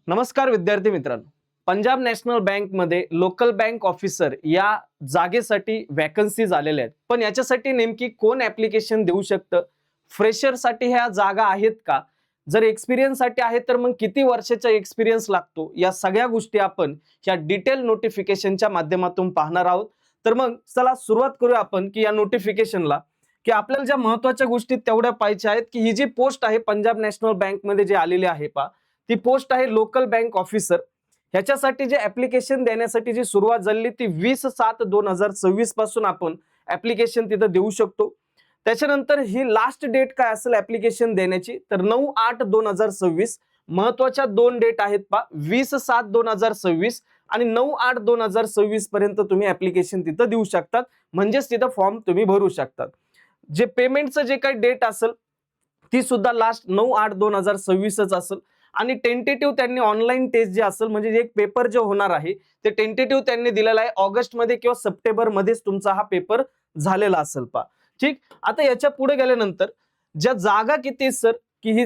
नमस्कार विद्यार्थी मित्रांनो, पंजाब नॅशनल बँकमध्ये लोकल बँक ऑफिसर या जागेसाठी वॅकन्सीज आलेल्या आहेत. पण याच्यासाठी नेमकी कोण ऍप्लिकेशन देऊ शकतं? फ्रेशरसाठी ह्या जागा आहेत का? जर एक्सपिरियन्ससाठी आहे तर मग किती वर्षाचा एक्सपिरियन्स लागतो? या सगळ्या गोष्टी आपण या डिटेल नोटिफिकेशनच्या माध्यमातून पाहणार आहोत. तर मग चला सुरुवात करूया आपण की या नोटिफिकेशनला की आपल्याला ज्या महत्त्वाच्या गोष्टी तेवढ्या पाहिजे आहेत की ही जी पोस्ट आहे पंजाब नॅशनल बँकमध्ये जे आलेली आहे ती पोस्ट आहे लोकल बँक ऑफिसर. ह्याच्यासाठी जे ऍप्लिकेशन देण्यासाठी जी सुरुवात झाली ती 20/7/2026 पासून आपण ऍप्लिकेशन तिथं देऊ शकतो. त्याच्यानंतर ही लास्ट डेट काय असेल ऍप्लिकेशन देण्याची तर 9/8/2026. महत्वाच्या दोन डेट आहेत 20/7/2026 आणि 9/8/2026 पर्यंत तुम्ही ऍप्लिकेशन तिथं देऊ शकतात. म्हणजेच तिथं फॉर्म तुम्ही भरू शकतात. जे पेमेंटचं जे काही डेट असेल ती सुद्धा लास्ट 9/8/2026 असेल. आणि टेंटेटिव्ह त्यांनी ऑनलाईन टेस्ट जे असेल म्हणजे एक पेपर जे होणार आहे ते टेंटेटिव्ह त्यांनी दिलेला आहे ऑगस्ट मध्ये किंवा सप्टेंबर मध्येच तुमचा हा पेपर झालेला असेल ठीक. आता याच्या पुढे गेल्यानंतर ज्या जागा किती सर की ही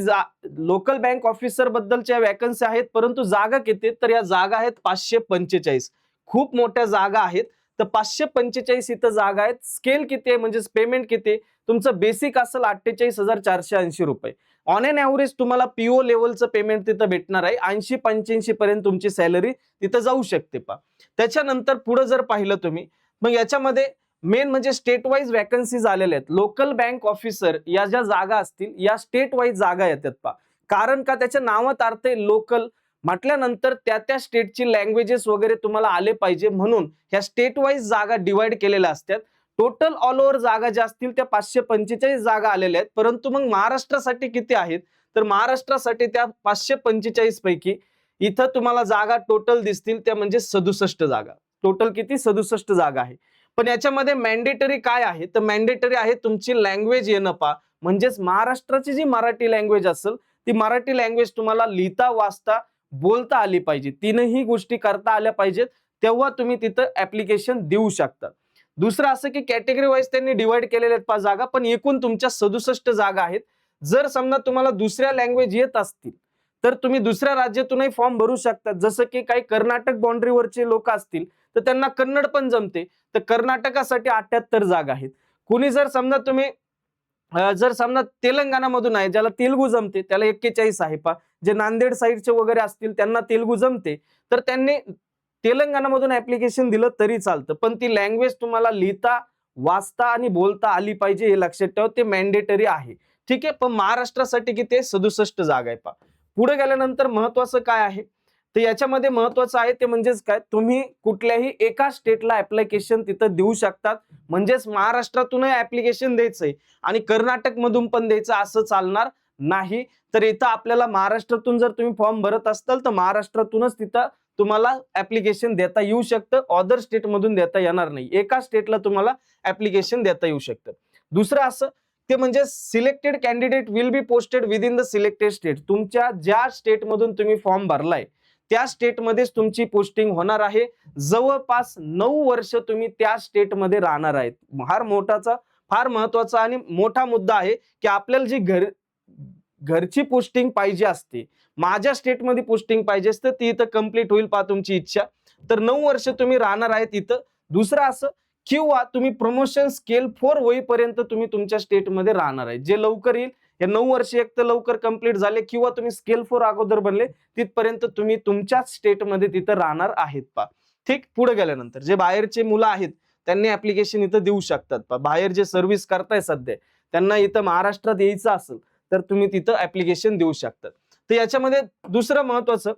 लोकल बँक ऑफिसर बद्दलच्या वॅकन्सी आहेत, परंतु जागा किती तर या जागा आहेत 545. खूप मोठ्या जागा आहेत. तर 545 इथं जागा आहेत. स्केल किती आहे म्हणजे पेमेंट किती? तुमचं बेसिक असेल 48,480 रुपये. ऑन एन ॲव्हरेज तुम्हाला पीओ लेवलचं पेमेंट तिथं भेटणार आहे. 80-85 पर्यंत तुमची सॅलरी तिथं जाऊ शकते त्याच्यानंतर पुढे जर पाहिलं तुम्ही मग याच्यामध्ये मेन म्हणजे स्टेट वाईज वॅकन्सीज आलेल्या आहेत. लोकल बँक ऑफिसर या ज्या जागा असतील या स्टेट वाईज जागा येतात कारण का त्याच्या नावात अर्थ आहे लोकल म्हटल्यानंतर त्या स्टेटची लँग्वेजेस वगैरे तुम्हाला आले पाहिजे म्हणून ह्या स्टेट वाईज जागा डिवाइड केलेल्या असतात. टोटल ऑल ओव्हर जागा ज्या असतील त्या 545 जागा आलेल्या आहेत. परंतु मग महाराष्ट्रासाठी किती आहेत तर महाराष्ट्रासाठी त्या 545 पैकी इथं तुम्हाला जागा टोटल दिसतील त्या म्हणजे 67 जागा. टोटल किती 67 जागा आहे. पण याच्यामध्ये मॅन्डेटरी काय आहे तर मॅन्डेटरी आहे तुमची लँग्वेज येणं म्हणजेच महाराष्ट्राची जी मराठी लँग्वेज असेल ती मराठी लँग्वेज तुम्हाला लिहिता वाचता बोलता आली पाहिजे. तीनही गोष्टी करता आल्या पाहिजेत तेव्हा तुम्ही तिथं ऍप्लिकेशन देऊ शकता. दुसरं असं की कॅटेगरी वाईज त्यांनी डिवाइड केलेल्या आहेत 5 जागा पण एकूण तुमच्या 67 जागा आहेत. जर समजा तुम्हाला दुसऱ्या लँग्वेज येत असतील तर तुम्ही दुसऱ्या राज्यातूनही फॉर्म भरू शकतात. जसं की काही कर्नाटक बाउंड्रीवरचे लोक असतील तर त्यांना कन्नड पण जमते तर कर्नाटकासाठी 78 जागा आहेत. कुणी जर समजा तेलंगणामधून आहे ज्याला तेलुगू जमते त्याला 41 आहे जे नांदेड साईडचे वगैरे असतील त्यांना तेलुगू जमते तर त्यांनी तेलंगणामधून ऍप्लिकेशन दिलं तरी चालतं. पण ती लँग्वेज तुम्हाला लिहिता वाचता आणि बोलता आली पाहिजे हे लक्षात ठेवा. ते मॅन्डेटरी आहे ठीक आहे. पण महाराष्ट्रासाठी किती 67 जागा आहे पुढे गेल्यानंतर महत्वाचं काय आहे तर याच्यामध्ये महत्वाचं आहे ते म्हणजेच काय तुम्ही कुठल्याही एका स्टेटला ऍप्लिकेशन तिथं देऊ शकतात. म्हणजेच महाराष्ट्रातूनही ऍप्लिकेशन द्यायचंय आणि कर्नाटक मधून पण द्यायचं असं चालणार नाही. तर इथं आपल्याला महाराष्ट्रातून जर तुम्ही फॉर्म भरत असाल तर महाराष्ट्रातूनच तिथं तुम्हाला ऍप्लिकेशन देता येऊ शकतं. अदर स्टेट मधून देता येणार नाही. एका स्टेटला तुम्हाला ऍप्लिकेशन देता येऊ शकतं. दुसरं असं ते म्हणजे selected candidate will be posted with in the selected state. तुमच्या ज्या स्टेट मधून तुम्ही फॉर्म भरलाय त्या स्टेटमध्येच तुमची पोस्टिंग होणार आहे. जवळपास 9 वर्ष तुम्ही त्या स्टेटमध्ये राहणार आहेत. फार महत्वाचा आणि मोठा मुद्दा आहे की आपल्याला जी घरची पोस्टिंग पाहिजे असते माझ्या स्टेटमध्ये पोस्टिंग पाहिजे असते ती इथं कंप्लीट होईल तुमची इच्छा. तर 9 वर्ष तुम्ही राहणार आहेत इथं. दुसरं असं किंवा तुम्ही प्रमोशन स्केल 4 होईपर्यंत तुम्ही तुमच्या स्टेटमध्ये राहणार आहे. जे लवकर येईल या 9 वर्ष एक तर लवकर कंप्लीट झाले किंवा तुम्ही स्केल 4 अगोदर बनले तिथपर्यंत तुम्ही तुमच्याच स्टेटमध्ये तिथं राहणार आहेत ठीक. पुढे गेल्यानंतर जे बाहेरचे मुलं आहेत त्यांनी ऍप्लिकेशन इथं देऊ शकतात बाहेर जे सर्व्हिस करताय सध्या त्यांना इथं महाराष्ट्रात यायचं असेल तर तुम्ही तिथं ऍप्लिकेशन देऊ शकतात. तर याच्यामध्ये दुसरं महत्वाचं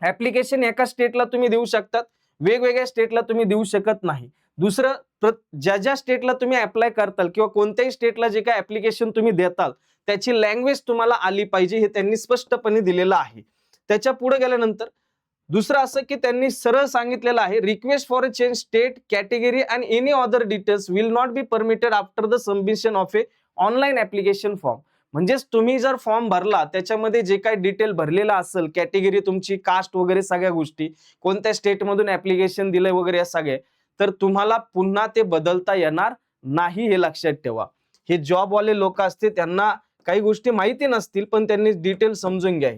ऍप्लिकेशन एका स्टेटला तुम्ही देऊ शकतात वेगवेगळ्या स्टेटला तुम्ही देऊ शकत नाही. दुसरं ज्या स्टेटला तुम्ही अप्लाय करताल किंवा कोणत्याही स्टेटला जे काही ऍप्लिकेशन तुम्ही देताल त्याची लँग्वेज तुम्हाला आली पाहिजे हे त्यांनी स्पष्टपणे दिलेलं आहे. त्याच्या पुढे गेल्यानंतर दुसरं असं की त्यांनी सरळ सांगितलेलं आहे request for a change state category and any other details will not be permitted after the submission of A online application form. म्हणजेच तुम्ही जर फॉर्म भरला त्याच्यामध्ये जे काही डिटेल भरलेला असेल कॅटेगरी तुमची कास्ट वगैरे सगळ्या गोष्टी कोणत्या स्टेटमधून ऍप्लिकेशन दिलंय वगैरे या सगळे तर तुम्हाला पुन्हा ते बदलता येणार नाही हे लक्षात ठेवा. हे जॉबवाले लोक असते त्यांना काही गोष्टी माहिती नसतील पण त्यांनी डिटेल समजून घ्या.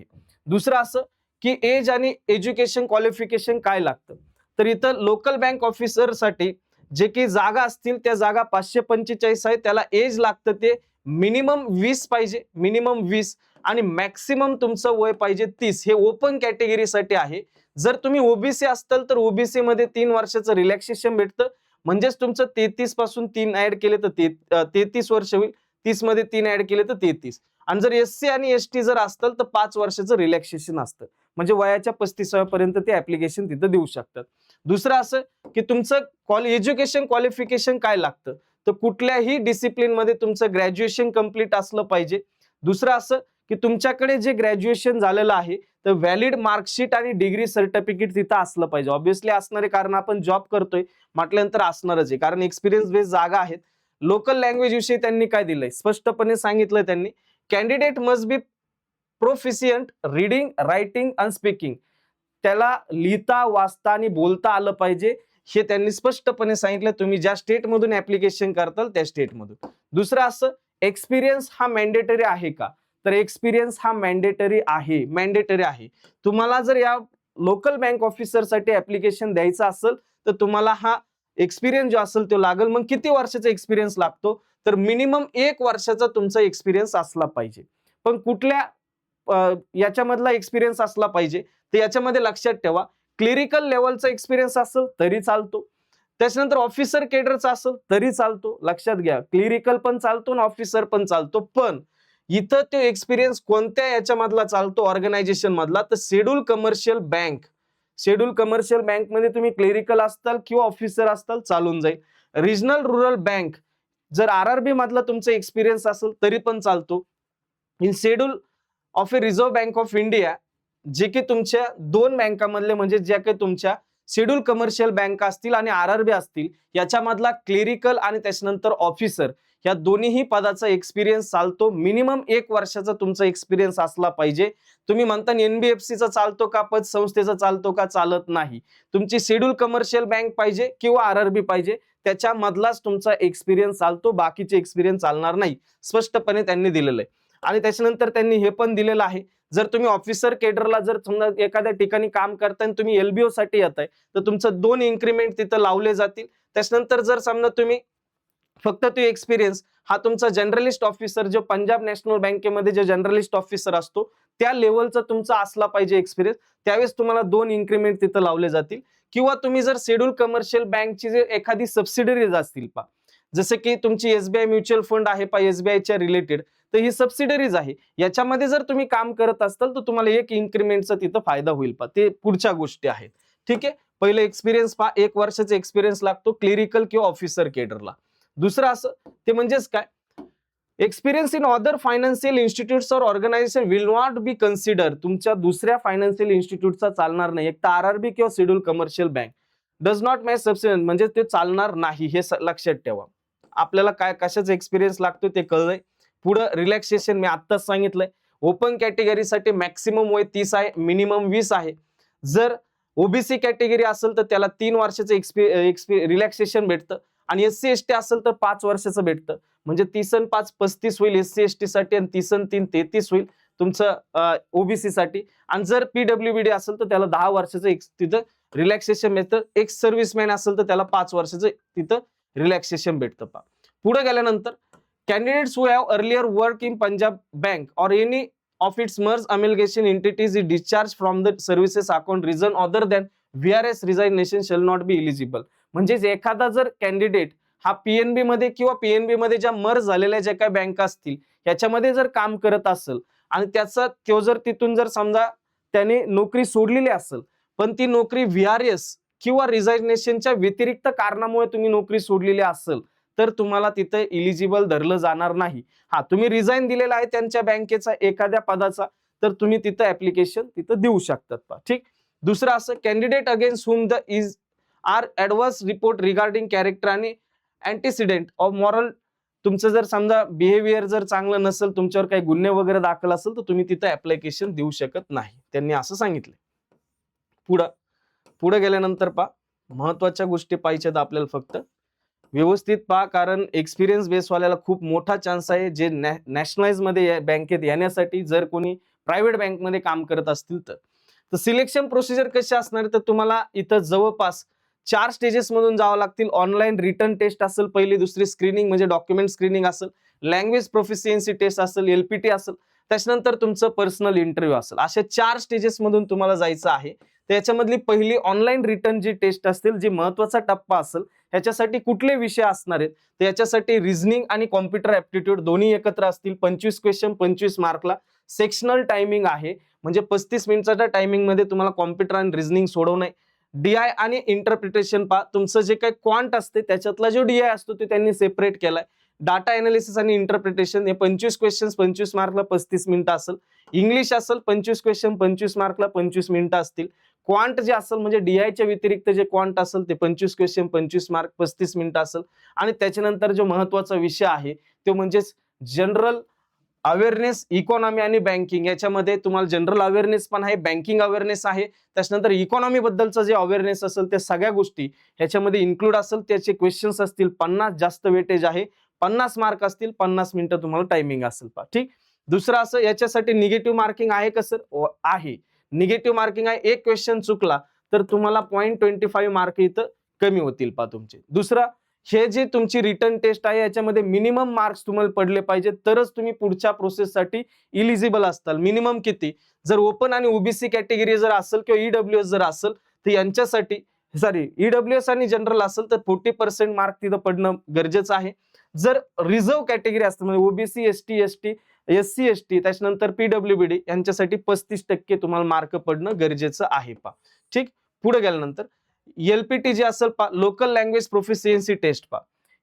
दुसरं असं की एज आणि एज्युकेशन क्वालिफिकेशन काय लागतं. तर इथं लोकल बँक ऑफिसर साठी जे की जागा असतील त्या जागा 545 आहे. त्याला एज लागतं ते मिनिमम 20 पाहिजे, मिनिमम 20, आणि मॅक्सिमम तुमचं वय पाहिजे 30. हे ओपन कॅटेगरीसाठी आहे. जर तुम्ही ओबीसी असताल तर ओबीसी मध्ये 3 वर्षाचं रिलॅक्सेशन भेटतं. म्हणजेच तुमचं 33 पासून 3 ऍड केले तर 33 वर्ष होईल. 30 मध्ये 3 ऍड केले तर 33. आणि जर एससी आणि एसटी जर असताल तर 5 वर्षाचं रिलॅक्सेशन असतं. म्हणजे वयाच्या 35व्या पर्यंत ते ऍप्लिकेशन तिथं देऊ शकतात. दुसरं असं की तुमचं एज्युकेशन क्वालिफिकेशन काय लागतं, तर कुठल्याही डिसिप्लिन मध्ये तुमचं ग्रॅज्युएशन कंप्लीट असलं पाहिजे. दुसरं असं की तुमच्याकडे जे ग्रॅज्युएशन झालेलं आहे तर व्हॅलिड मार्कशीट आणि डिग्री सर्टिफिकेट तिथं असलं पाहिजे. ऑब्व्हियसली असणारे, कारण आपण जॉब करतोय म्हटल्यानंतर असणारच आहे, कारण एक्सपिरियन्स बेस्ड जागा आहेत. लोकल लँग्वेज विषयी त्यांनी काय दिलंय, स्पष्टपणे सांगितलंय त्यांनी, candidate must B proficient reading, writing and speaking. त्याला लिहिता, वाचता आणि बोलता आलं पाहिजे, हे त्यांनी स्पष्टपणे सांगितलं. तुम्ही ज्या स्टेट मधून ऍप्लिकेशन करताल त्या स्टेट मधून. दुसरं असं, एक्सपिरियन्स हा मॅन्डेटरी आहे का, तर एक्सपिरियन्स हा मॅन्डेटरी आहे. तुम्हाला जर या लोकल बँक ऑफिसर साठी ऍप्लिकेशन द्यायचं असेल तर तुम्हाला हा एक्सपिरियन्स जो असेल तो लागेल. मग किती वर्षाचा एक्सपिरियन्स लागतो, तर मिनिमम 1 वर्षाचा तुमचा एक्सपिरियन्स असला पाहिजे. पण कुठल्या याच्यामधला एक्सपिरियन्स असला पाहिजे, तर याच्यामध्ये लक्षात ठेवा, क्लिरिकल लेवलचा एक्सपिरियन्स असेल तरी चालतो. त्याच्यानंतर ऑफिसर केडरचा असेल तरी चालतो. लक्षात घ्या, क्लिरिकल पण चालतो आणि ऑफिसर पण चालतो. पण इथं तो एक्सपिरियन्स कोणत्या याच्यामधला चालतो, ऑर्गनायझेशन मधला, तर schedule commercial bank. Schedule commercial bank मध्ये तुम्ही क्लिरिकल असताल किंवा ऑफिसर असताल चालून जाईल. रिजनल रुरल बँक, जर आरआरबी मधला तुमचा एक्सपिरियन्स असेल तरी पण चालतो. In schedule of A reserve bank of India, जे की तुमच्या 2 बँकांमधले, म्हणजे ज्या काही तुमच्या शेड्यूल कमर्शियल बँक असतील आणि आरआरबी असतील, याच्यामधला क्लिरिकल आणि त्याच्यानंतर ऑफिसर, या दोन्हीही पदाचा एक्सपिरियन्स चालतो. मिनिमम 1 वर्षाचा तुमचा एक्सपिरियन्स असला पाहिजे. तुम्ही म्हणता एनबीएफसीचा चालतो का, पतसंस्थेचा चालतो का, चालत नाही. तुमची शेड्यूल कमर्शियल बँक पाहिजे किंवा आरआरबी पाहिजे, त्याच्यामधलाच तुमचा एक्सपिरियन्स चालतो, बाकीचे एक्सपिरियन्स चालणार नाही. स्पष्टपणे त्यांनी दिलेलं आहे. आणि त्याच्यानंतर त्यांनी हे पण दिलेलं आहे, जर तुम्ही ऑफिसर केडरला जर समजा एखाद्या ठिकाणी काम करताय आणि तुम्ही एलबीओ साठी येताय तर तुमचं 2 इन्क्रीमेंट तिथं लावले जातील. त्याच्यानंतर जर समजा तुम्ही फक्त तो एक्सपिरियन्स हा तुमचा जनरलिस्ट ऑफिसर, जो पंजाब नॅशनल बँकेमध्ये जो जनरलिस्ट ऑफिसर असतो त्या लेवलचा तुमचा असला पाहिजे एक्सपिरियन्स, त्यावेळेस तुम्हाला 2 इन्क्रीमेंट तिथं लावले जातील. किंवा तुम्ही जर शेड्यूल कमर्शियल बँकची जर एखादी सबसिडरीज असतील पा, जसं की तुमची एसबीआय म्युच्युअल फंड आहे पा, एसबीआयच्या रिलेटेड, तर ही सबसिडरीज आहे, याच्यामध्ये जर तुम्ही काम करत असाल तर तुम्हाला 1 इन्क्रीमेंटचा तिथं फायदा होईल पा. ते पुढच्या गोष्टी आहेत. ठीक आहे, पहिले एक्सपिरियन्स पा, 1 वर्षाचा एक्सपिरियन्स लागतो क्लिरिकल किंवा ऑफिसर केडरला. दुसरं असं ते म्हणजेच काय, experience in other financial institutes और organisation will not be consider. तुमच्या दुसऱ्या फायनान्शियल इन्स्टिट्यूटचा चालणार नाही, एक तर आरआरबी किंवा schedule commercial bank does not match सबसिडन, म्हणजे ते चालणार नाही. हे लक्षात ठेवा. आपल्याला काय कशाचा एक्सपिरियन्स लागतो ते कळलंय. पुढे रिलॅक्सेशन मी आत्ताच सांगितलंय, ओपन कॅटेगरीसाठी मॅक्सिमम वय 30 आहे, मिनिमम 20 आहे. जर ओबीसी कॅटेगरी असेल तर त्याला 3 वर्षाचं रिलॅक्सेशन भेटतं, आणि एससी एसटी असेल तर 5 वर्षाचं भेटतं. म्हणजे 30 आणि 5 35 होईल एससी एसटी साठी, आणि 30 आणि 3 33 होईल तुमचं ओबीसी साठी. आणि जर पीडब्ल्यूबीडी असेल तर त्याला 10 वर्षाचं तिथं रिलॅक्सेशन भेटतं. एक्स सर्व्हिसमॅन असेल तर त्याला 5 वर्षाचं तिथं रिलॅक्सेशन भेटतं. पुढे गेल्यानंतर, candidates who have earlier worked in Punjab Bank or any of its merged amalgamation entities is discharged from the services account reason other than VRS resignation shall not be eligible. म्हणजे एखादा जर candidate हा PNB मध्ये किंवा PNB मध्ये ज्या merge झालेल्या ज्या काही बँका असतील याच्यामध्ये जर काम करत असेल आणि त्याचा तो जर तिथून जर समजा त्याने नोकरी सोडलेली असेल, पण ती नोकरी व्हीआरएस किंवा रिझायनेशनच्या व्यतिरिक्त कारणामुळे तुम्ही नोकरी सोडलेली असेल तर तुम्हाला तिथे इलिजिबल धरलं जाणार नाही. हा, तुम्ही रिझाईन दिलेला आहे त्यांच्या बँकेचा एखाद्या पदाचा, तर तुम्ही तिथं ऍप्लिकेशन तिथं देऊ शकतात. ठीक. दुसरं असं, candidate against whom there is are adverse report regarding character आणि अँटीसिडेंट ऑफ मॉरल. तुमचं जर समजा बिहेवियर जर चांगलं नसेल, तुमच्यावर काही गुन्हे वगैरे दाखल असेल तर तुम्ही तिथं ऍप्लिकेशन देऊ शकत नाही, त्यांनी असं सांगितलं. पुढे गेल्यानंतर महत्वाच्या गोष्टी पाहिजेत आपल्याला, फक्त व्यवस्थित पहा, कारण एक्सपिरियन्स बेसवाल्याला खूप मोठा चान्स आहे जे नॅशनलाइज मध्ये बँकेत येण्यासाठी, जर कोणी प्रायव्हेट बँकमध्ये काम करत असतील तर. तर सिलेक्शन प्रोसिजर कशी असणार तर तुम्हाला इथं जवळपास 4 स्टेजेस मधून जावं लागतील. ऑनलाईन रिटर्न टेस्ट असेल, पहिली दुसरी स्क्रीनिंग म्हणजे डॉक्युमेंट स्क्रीनिंग असेल, लँग्वेज प्रोफिशियन्सी टेस्ट असेल, LPT असेल, त्याच्यानंतर तुमचं पर्सनल इंटरव्ह्यू असेल. अशा 4 स्टेजेस मधून तुम्हाला जायचं आहे. त्याच्यामधली पहिली ऑनलाईन रिटर्न जी टेस्ट असतील, जी महत्वाचा टप्पा असेल, ह्याच्यासाठी कुठले विषय असणार आहेत तर याच्यासाठी रिझनिंग आणि कॉम्प्युटर ऍप्टिट्यूड दोन्ही एकत्र असतील. 25 क्वेश्चन 25 मार्कला. सेक्शनल टायमिंग आहे, म्हणजे 35 मिनिटाच्या टायमिंग मध्ये तुम्हाला कॉम्प्युटर आणि रिझनिंग सोडवणं आहे. DI आणि इंटरप्रिटेशन पा तुमचं जे काही क्वांट असते त्याच्यातला जो DI असतो ते त्यांनी सेपरेट केलाय. डाटा अनालिसिस आणि इंटरप्रिटेशन हे 25 क्वेश्चन 25 मार्कला 35 मिनिटं असेल. इंग्लिश असेल 25 क्वेश्चन 25 मार्कला 25 मिनिटं असतील. क्वांट जे असेल म्हणजे DIच्या व्यतिरिक्त जे क्वांट असेल ते 25 क्वेश्चन 25 मार्क 35 मिनिटं असेल. आणि त्याच्यानंतर जो महत्वाचा विषय आहे तो म्हणजे जनरल अवेअरनेस, इकॉनॉमी आणि बँकिंग. याच्यामध्ये तुम्हाला जनरल अवेअरनेस पण आहे, बँकिंग अवेअरनेस आहे, त्याच्यानंतर इकॉनॉमी बद्दलचा जे अवेअरनेस असेल त्या सगळ्या गोष्टी ह्याच्यामध्ये इन्क्लूड असेल. त्याचे क्वेश्चन्स असतील 50, जास्त वेटेज आहे, 50 मार्क असतील, 50 मिनिटं तुम्हाला टायमिंग असेल पा. ठीक. दुसरं असं याच्यासाठी निगेटिव्ह मार्किंग आहे का सर? आहे. निगेटिव्ह मार्किंग आहे. एक क्वेश्चन चुकला तर तुम्हाला 0.25 मार्क इथं कमी होतील पा तुमचे. दुसरा, हे जे तुमची रिटर्न टेस्ट आहे याच्यामध्ये मिनिमम मार्क्स तुम्हाला पडले पाहिजे तरच तुम्ही पुढच्या प्रोसेससाठी इलिजिबल असताल. मिनिमम किती? जर ओपन आणि ओबीसी कॅटेगरी जर असेल किंवा ईडब्ल्यूएस जर असेल तर यांच्यासाठी ईडब्ल्यूएस आणि जनरल असेल तर 40% मार्क तिथं पडणं गरजेचं आहे. जर रिझर्व्ह कॅटेगरी असते म्हणजे ओबीसी, एसटी, SC ST त्याच्यानंतर PWBD यांच्यासाठी 35% तुम्हाला मार्क पडणं गरजेचं आहे पा. ठीक. पुढे गेल्यानंतर LPT जे असेल पा, लोकल लँग्वेज प्रोफिशियन्सी टेस्ट पा,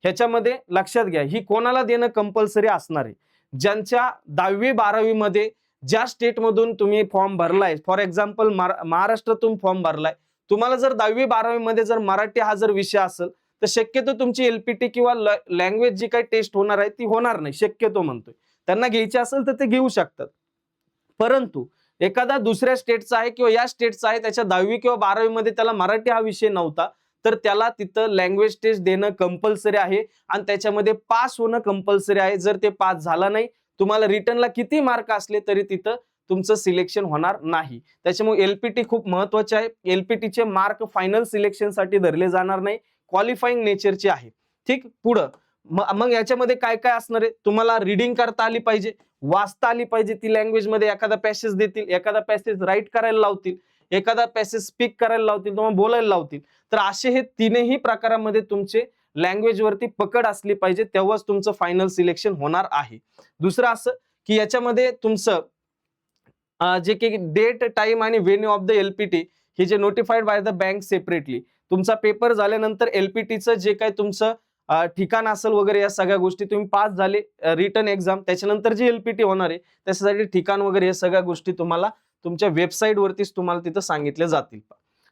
ह्याच्यामध्ये लक्षात घ्या ही कोणाला देणं कंपल्सरी असणार आहे? ज्यांच्या 10वी 12वी मध्ये ज्या स्टेट मधून तुम्ही फॉर्म भरलाय, फॉर एक्झाम्पल महाराष्ट्रातून फॉर्म भरलाय, तुम्हाला जर 10वी 12वी मध्ये जर मराठी हा जर विषय असेल तर शक्यतो तुमची LPT किंवा लँग्वेज जी काही टेस्ट होणार आहे ती होणार नाही, शक्यतो म्हणतोय. त्यांना घ्यायची असेल तर ते घेऊ शकतात. परंतु एखादा दुसऱ्या स्टेटचा आहे किंवा या स्टेटचा आहे, त्याच्या 10वी किंवा 12वी मध्ये त्याला मराठी हा विषय नव्हता तर त्याला तिथं लँग्वेज टेस्ट देणं कंपल्सरी आहे आणि त्याच्यामध्ये पास होणं कंपल्सरी आहे. जर ते पास झाला नाही, तुम्हाला रिटर्नला किती मार्क असले तरी तिथं तुमचं सिलेक्शन होणार नाही. त्याच्यामुळे LPT खूप महत्वाचे आहे. LPTचे मार्क फायनल सिलेक्शनसाठी धरले जाणार नाही, क्वालिफाईंग नेचरचे आहे. ठीक. पुढं मग याच्यामध्ये काय काय असणार आहे? तुम्हाला रीडिंग करता आली पाहिजे, वाचता आली पाहिजे ती लँग्वेज मध्ये. एखादा पॅसेज देतील, एखादा पॅसेज राईट करायला लावतील, एखादा पॅसेज स्पीक करायला लावतील, तुम्हाला बोलायला लावतील. तर असे हे तीनही प्रकारामध्ये तुमचे लँग्वेज वरती पकड असली पाहिजे, तेव्हाच तुमचं फायनल सिलेक्शन होणार आहे. दुसरं असं की याच्यामध्ये तुमचं जे की डेट, टाइम आणि व्हेन्यू ऑफ द LPT हे जे notified by the bank separately, तुमचा पेपर झाल्यानंतर LPTचं जे काही तुमचं ठिकाण असेल वगैरे या सगळ्या गोष्टी, तुम्ही पास झाले रिटर्न एक्झाम, त्याच्यानंतर जी LPT होणार आहे त्याच्यासाठी ठिकाण वगैरे या सगळ्या गोष्टी तुम्हाला तुमच्या वेबसाईट वरतीच तुम्हाला तिथं सांगितले जातील.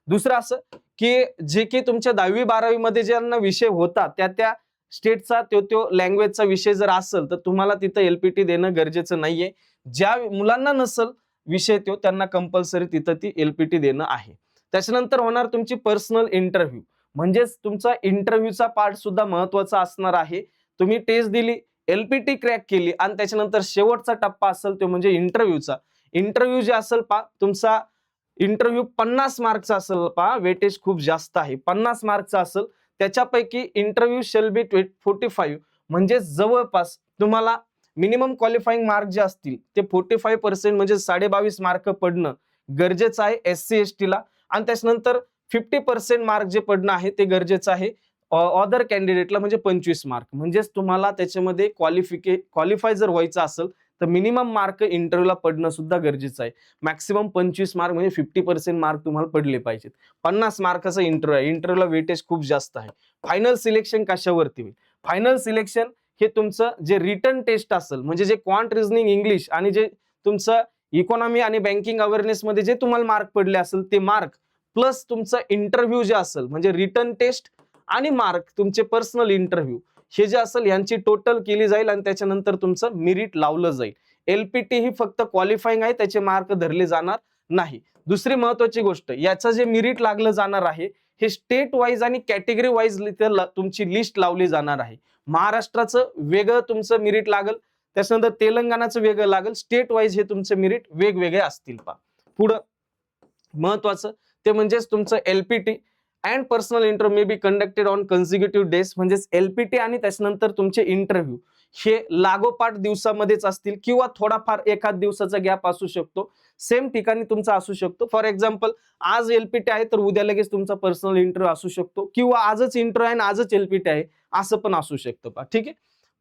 दुसरं असं की जे की तुमच्या 10वी 12वी मध्ये ज्यांना विषय होता त्या स्टेटचा तो लँग्वेजचा विषय जर असेल तर तुम्हाला तिथं LPT देणं गरजेचं नाहीये. ज्या मुलांना नसेल विषय तो त्यांना कंपल्सरी तिथं ती LPT देणं आहे. त्याच्यानंतर होणार तुमची पर्सनल इंटरव्ह्यू, म्हणजेच तुमचा इंटरव्ह्यूचा पार्ट सुद्धा महत्वाचा असणार आहे. तुम्ही टेस्ट दिली, LPT क्रॅक केली आणि त्याच्यानंतर शेवटचा टप्पा असेल तो म्हणजे इंटरव्ह्यूचा. इंटरव्ह्यू जे असेल पा, तुमचा इंटरव्ह्यू 50 मार्कचा असेल पा, वेटेज खूप जास्त आहे, 50 मार्कचा असेल. त्याच्यापैकी इंटरव्ह्यू शेल बी 45, म्हणजे जवळपास तुम्हाला मिनिमम क्वालिफाईंग मार्क जे असतील ते 45% म्हणजे 22.5 मार्क पडणं गरजेचं आहे SC ST ला. आणि त्याच्यानंतर 50% मार्क जे पडणं आहे ते गरजेचं आहे अदर कॅन्डिडेटला, म्हणजे 25 मार्क. म्हणजेच तुम्हाला त्याच्यामध्ये क्वालिफाय जर व्हायचं असेल तर मिनिमम मार्क इंटरव्ह्यूला पडणं सुद्धा गरजेचं आहे. मॅक्सिमम 25 मार्क म्हणजे 50% मार्क तुम्हाला पडले पाहिजेत. 50 मार्काचा इंटरव्ह्यू आहे, इंटरव्ह्यूला वेटेज खूप जास्त आहे. फायनल सिलेक्शन कशावरती होईल? फायनल सिलेक्शन हे तुमचं जे रिटर्न टेस्ट असेल, म्हणजे जे क्वांट, रिझनिंग, इंग्लिश आणि जे तुमचं इकॉनॉमी आणि बँकिंग अवेअरनेस मध्ये जे तुम्हाला मार्क पडले असेल ते मार्क प्लस तुमचं इंटरव्ह्यू जे असेल, म्हणजे रिटर्न टेस्ट आणि मार्क तुमचे पर्सनल इंटरव्ह्यू हे जे असेल यांची टोटल केली जाईल आणि त्याच्यानंतर तुमचं मेरिट लावलं जाईल. LPT ही फक्त क्वालिफाईंग आहे, त्याचे मार्क धरले जाणार नाही. दुसरी महत्वाची गोष्ट, याचं जे मेरिट लागलं जाणार आहे हे स्टेट वाईज आणि कॅटेगरी वाईज तुमची लिस्ट लावली जाणार आहे. महाराष्ट्राचं वेगळं तुमचं मेरिट लागल, त्याच्यानंतर तेलंगणाचं वेगळं लागल, स्टेट वाईज हे तुमचे मेरिट वेगवेगळे असतील पा. पुढं महत्वाचं ते म्हणजेच तुमचं LPT and personal interview may be conducted on consecutive days, म्हणजेच एलपीटी आणि त्याच्यानंतर तुमचे इंटरव्ह्यू हे लागोपाठ दिवसामध्येच असतील किंवा थोडाफार एखाद दिवसाचा गॅप असू शकतो, सेम ठिकाणी तुमचा असू शकतो. फॉर एक्झाम्पल आज एलपीटी आहे तर उद्या लगेच तुमचा पर्सनल इंटरव्ह्यू असू शकतो, किंवा आजच इंटरव्ह्यू आहे आणि आजच एलपीटी आहे असं पण असू शकतं पहा. ठीक आहे,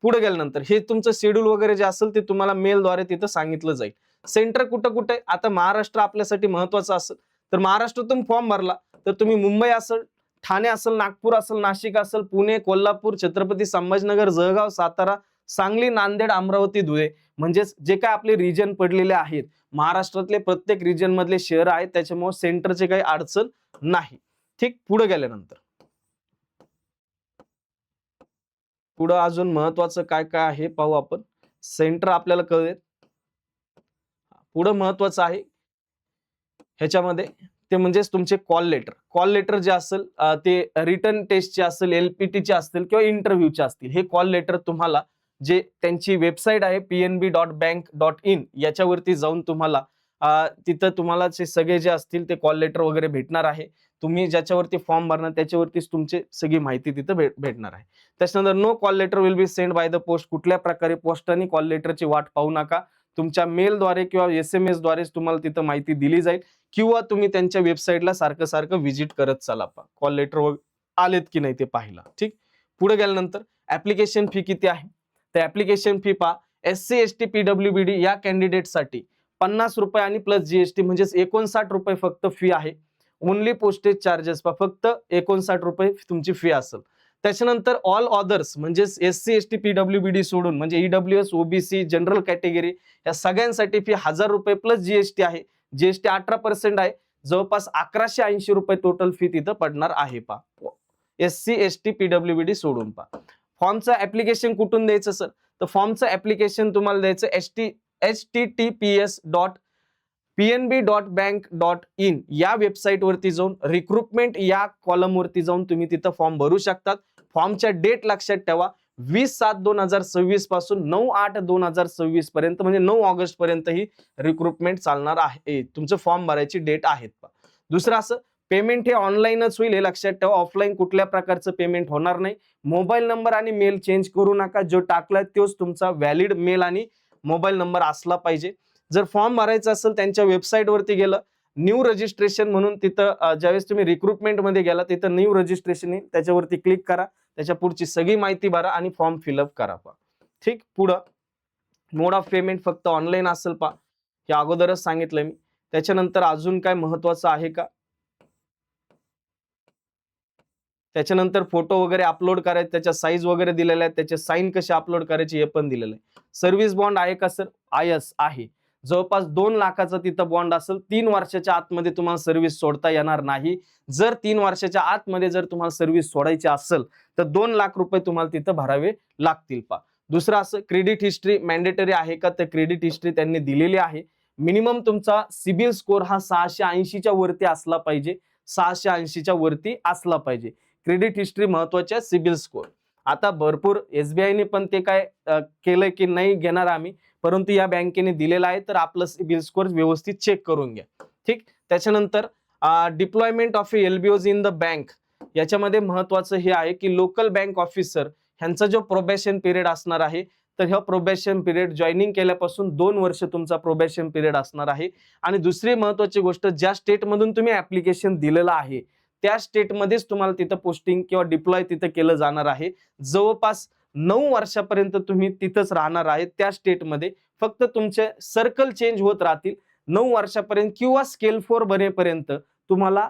पुढे गेल्यानंतर हे तुमचं शेड्यूल वगैरे जे असेल ते तुम्हाला मेलद्वारे तिथं सांगितलं जाईल. सेंटर कुठं कुठे, आता महाराष्ट्र आपल्यासाठी महत्वाचं असेल तर महाराष्ट्रातून फॉर्म भरला तर तुम्ही मुंबई असेल, ठाणे असेल, नागपूर असेल, नाशिक असेल, पुणे, कोल्हापूर, छत्रपती संभाजीनगर, जळगाव, सातारा, सांगली, नांदेड, अमरावती, धुळे, म्हणजेच जे काय आपले रिजन पडलेले आहेत महाराष्ट्रातले प्रत्येक रिजन मधले शहर आहेत, त्याच्यामुळे सेंटरचे काही अडचण नाही. ठीक, पुढे गेल्यानंतर पुढे अजून महत्वाचं काय काय आहे पाहू आपण. सेंटर आपल्याला कळेल. पुढे महत्वाचं आहे ह्याच्यामध्ये ते म्हणजेच तुमचे कॉल लेटर जे असेल ते रिटर्न टेस्टचे असेल, एलपीटीचे असतील किंवा इंटरव्ह्यूचे असतील, हे कॉल लेटर तुम्हाला जे त्यांची वेबसाईट आहे pnb.bank.in याच्यावरती जाऊन तुम्हाला तिथं तुम्हाला सगळे जे असतील ते कॉल लेटर वगैरे भेटणार आहे. तुम्ही ज्याच्यावरती फॉर्म भरणार त्याच्यावरतीच तुमची सगळी माहिती तिथं भेटणार आहे. त्याच्यानंतर no call letter will be send by the post, कुठल्या प्रकारे पोस्टाने कॉल लेटरची वाट पाहू नका. तुमच्या मेलद्वारे किंवा SMS द्वारेच तुम्हाला तिथं माहिती दिली जाईल, किंवा तुम्ही त्यांच्या वेबसाईटला सारखं सारखं व्हिजिट करत चला कॉल लेटर आलेत की नाही ते पाहिला. ठीक, पुढे गेल्यानंतर ऍप्लिकेशन फी किती आहे, तर ऍप्लिकेशन फी पहा SC ST PWBD या कॅन्डिडेटसाठी 50 रुपये आणि प्लस जीएसटी म्हणजेच 59 रुपये फक्त फी आहे. ओनली पोस्टेज चार्जेस फक्त 59 रुपये तुमची फी असेल. त्याच्यानंतर ऑल ऑदर्स म्हणजेच SC ST PWBD सोडून म्हणजे EWS OBC जनरल कॅटेगरी या सगळ्यांसाठी फी 1000 रुपये प्लस जीएसटी आहे. जीएसटी 18% आहे, जवळपास 1180 रुपये टोटल फी तिथं पडणार आहे पा SC ST PWBD सोडून पा. फॉर्मचं ऍप्लिकेशन कुठून द्यायचं सर, तर फॉर्मचं ऍप्लिकेशन तुम्हाला द्यायचं https.pnb.bank.in या वेबसाईट वरती जाऊन रिक्रुटमेंट या कॉलम वरती जाऊन तुम्ही तिथं फॉर्म भरू शकतात. फॉर्मच्या डेट लक्षात ठेवा 20/7/2026 पासून 9/8/2026 पर्यंत, म्हणजे 9 ऑगस्ट पर्यंत ही रिक्रुटमेंट चालणार आहे. तुमचं फॉर्म भरायची डेट आहेत. दुसरं असं पेमेंट हे ऑनलाईनच होईल हे लक्षात ठेवा, ऑफलाईन कुठल्या प्रकारचं पेमेंट होणार नाही. मोबाईल नंबर आणि मेल चेंज करू नका, जो टाकलाय तोच तुमचा व्हॅलिड मेल आणि मोबाईल नंबर असला पाहिजे. जर फॉर्म भरायचा असेल त्यांच्या वेबसाईट वरती गेलं, न्यू रजिस्ट्रेशन म्हणून तिथं ज्यावेळेस तुम्ही रिक्रुटमेंट मध्ये गेला तिथं न्यू रजिस्ट्रेशन येईल, त्याच्यावरती क्लिक करा, त्याच्या पुढची सगळी माहिती भरा आणि फॉर्म फिलअप करा. ठीक, पुढं मोड ऑफ पेमेंट फक्त ऑनलाईन असेल पा, हे अगोदरच सांगितलं मी. त्याच्यानंतर अजून काय महत्वाचं आहे का, त्याच्यानंतर फोटो वगैरे अपलोड करायचे, त्याच्या साईज वगैरे दिलेल्या आहेत, त्याचे साईन कसे अपलोड करायचे हे पण दिलेलं आहे. सर्व्हिस बॉन्ड आहे का सर, आयस आहे, जवळपास 2 लाखाचा तिथं बॉन्ड असेल. 3 वर्षाच्या आतमध्ये तुम्हाला सर्व्हिस सोडता येणार नाही. जर 3 वर्षाच्या आतमध्ये जर तुम्हाला सर्व्हिस सोडायची असेल तर 2 लाख रुपये तुम्हाला तिथं भरावे लागतील पा. दुसरं असं क्रेडिट हिस्ट्री मॅन्डेटरी आहे का, तर क्रेडिट हिस्ट्री त्यांनी दिलेली आहे. मिनिमम तुमचा सिबिल स्कोर हा 680च्या वरती असला पाहिजे, 680च्या वरती असला पाहिजे. क्रेडिट हिस्ट्री महत्वाची आहे, सिबिल स्कोर. आता भरपूर SBI पण ते काय केलंय की नाही घेणार आम्ही, परंतु या बँकेने दिलेला आहे तर आपलं सिबिल स्कोर व्यवस्थित चेक करून घ्या. ठीक, त्याच्यानंतर deployment of LBOs in the bank, याच्यामध्ये महत्वाचं हे आहे की लोकल बँक ऑफिसर ह्यांचा जो प्रोबेशन पिरियड असणार आहे, तर ह्या प्रोबेशन पिरियड जॉईनिंग केल्यापासून 2 वर्ष तुमचा प्रोबेशन पिरियड असणार आहे. आणि दुसरी महत्वाची गोष्ट, ज्या स्टेट मधून तुम्ही ऍप्लिकेशन दिलेलं आहे त्या स्टेटमध्येच तुम्हाला तिथं पोस्टिंग किंवा डिप्लॉय तिथं केलं जाणार आहे. जवळपास 9 वर्षापर्यंत तुम्ही तिथंच राहणार आहे त्या स्टेटमध्ये. फक्त तुमचे सर्कल चेंज होत राहतील 9 वर्षापर्यंत, किंवा स्केल 4 बनेपर्यंत तुम्हाला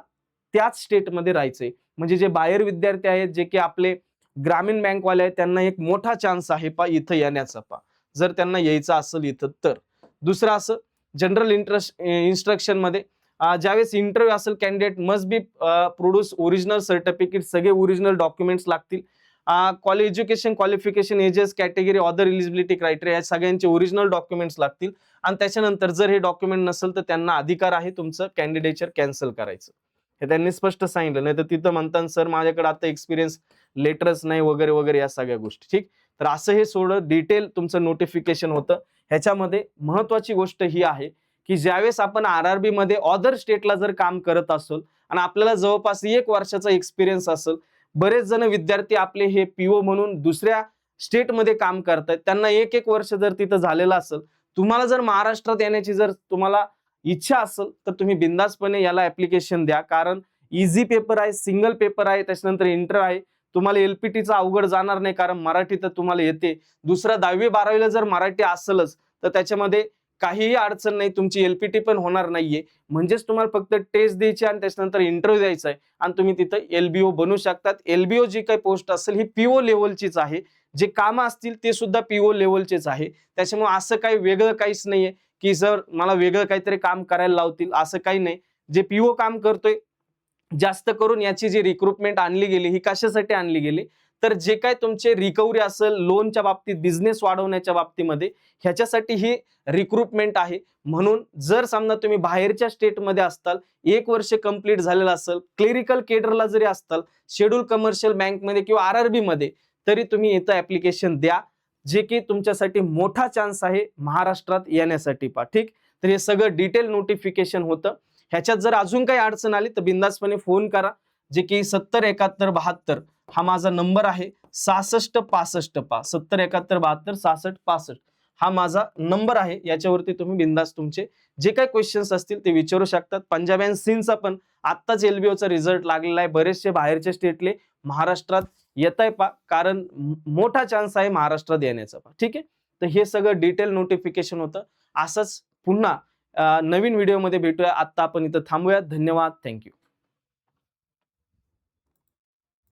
त्याच स्टेटमध्ये राहायचंय. म्हणजे जे बाहेर विद्यार्थी आहेत, जे की आपले ग्रामीण बँकवाले आहेत, त्यांना एक मोठा चान्स आहे पा इथं येण्याचा पा, जर त्यांना यायचं असेल इथं तर. दुसरं असं जनरल इन्स्ट्रक्शन मध्ये ज्यावेळेस इंटरव्ह्यू असेल, candidate must be produce original certificate, सगळे ओरिजिनल डॉक्युमेंट्स लागतील. College education qualification ages category other eligibility criteria या सगळ्यांचे ओरिजिनल डॉक्युमेंट्स लागतील. आणि त्याच्यानंतर जर हे डॉक्युमेंट नसेल तर त्यांना अधिकार आहे तुमचं कॅन्डिडेचर कॅन्सल करायचं, हे त्यांनी स्पष्ट सांगितलं. नाही तर तिथं म्हणतात सर माझ्याकडे आता एक्सपिरियन्स लेटरच नाही वगैरे वगैरे या सगळ्या गोष्टी. ठीक, तर असं हे सोडं डिटेल तुमचं नोटिफिकेशन होतं. ह्याच्यामध्ये महत्वाची गोष्ट ही आहे की ज्यावेळेस आपण RRB मध्ये अदर स्टेटला जर काम करत असो आणि आपल्याला जवळपास 1 वर्षाचा एक्सपिरियन्स असेल, बरेच जण विद्यार्थी आपले हे PO म्हणून दुसऱ्या स्टेटमध्ये काम करतायत, त्यांना 1-1 वर्ष जर तिथं झालेलं असेल, तुम्हाला जर महाराष्ट्रात येण्याची जर तुम्हाला इच्छा असेल तर तुम्ही बिंदासपणे याला ऍप्लिकेशन द्या. कारण इझी पेपर आहे, सिंगल पेपर आहे, त्याच्यानंतर इंटर आहे. तुम्हाला LPTचा अवघड जाणार नाही, कारण मराठी तर तुम्हाला येते. दुसरा 10वी-12वीला जर मराठी असेलच तर त्याच्यामध्ये काहीही अडचण नाही, तुमची LPT पण होणार नाहीये. म्हणजेच तुम्हाला फक्त टेस्ट द्यायची आणि त्याच्यानंतर इंटरव्ह्यू द्यायचा आहे आणि तुम्ही तिथं LBO बनू शकतात. LBO जी काही पोस्ट असेल ही PO लेवलचीच आहे. जे कामं असतील ते सुद्धा PO लेवलचेच आहे. त्याच्यामुळे असं काही वेगळं काहीच नाहीये की जर मला वेगळं काहीतरी काम करायला लावतील, असं काही नाही. जे PO काम करतोय, जास्त करून याची जी रिक्रुटमेंट आणली गेली ही कशासाठी आणली गेली, तर जे काय तुमचे रिकव्हरी असेल लोनच्या बाबतीत, बिझनेस वाढवण्याच्या बाबतीमध्ये, ह्याच्यासाठी ही रिक्रुटमेंट आहे. म्हणून जर समजा तुम्ही बाहेरच्या स्टेटमध्ये असताल, 1 वर्ष कंप्लीट झालेलं असेल, क्लेरिकल केडरला जरी असताल, शेड्यूल कमर्शियल बँकमध्ये किंवा RRB मध्ये, तरी तुम्ही इथं ऍप्लिकेशन द्या, जे की तुमच्यासाठी मोठा चान्स आहे महाराष्ट्रात येण्यासाठी ठीक. तर हे सगळं डिटेल नोटिफिकेशन होतं. ह्याच्यात जर अजून काही अडचण आली तर बिंदासपणे फोन करा, जे की 707172 हा माझा नंबर आहे. 6665 707172 6665 हा माझा नंबर आहे. याच्यावरती तुम्ही बिंदास तुमचे जे काही क्वेश्चन्स असतील ते विचारू शकतात. पंजाब अँड सिंधचा पण आत्ताच LBOचा रिझल्ट लागलेला आहे. बरेचसे बाहेरचे स्टेटले महाराष्ट्रात येत आहे कारण मोठा चान्स आहे महाराष्ट्रात येण्याचा ठीक आहे. तर हे सगळं डिटेल नोटिफिकेशन होतं. असंच पुन्हा नवीन व्हिडिओमध्ये भेटूया. आता आपण इथं थांबूया. धन्यवाद. थँक्यू.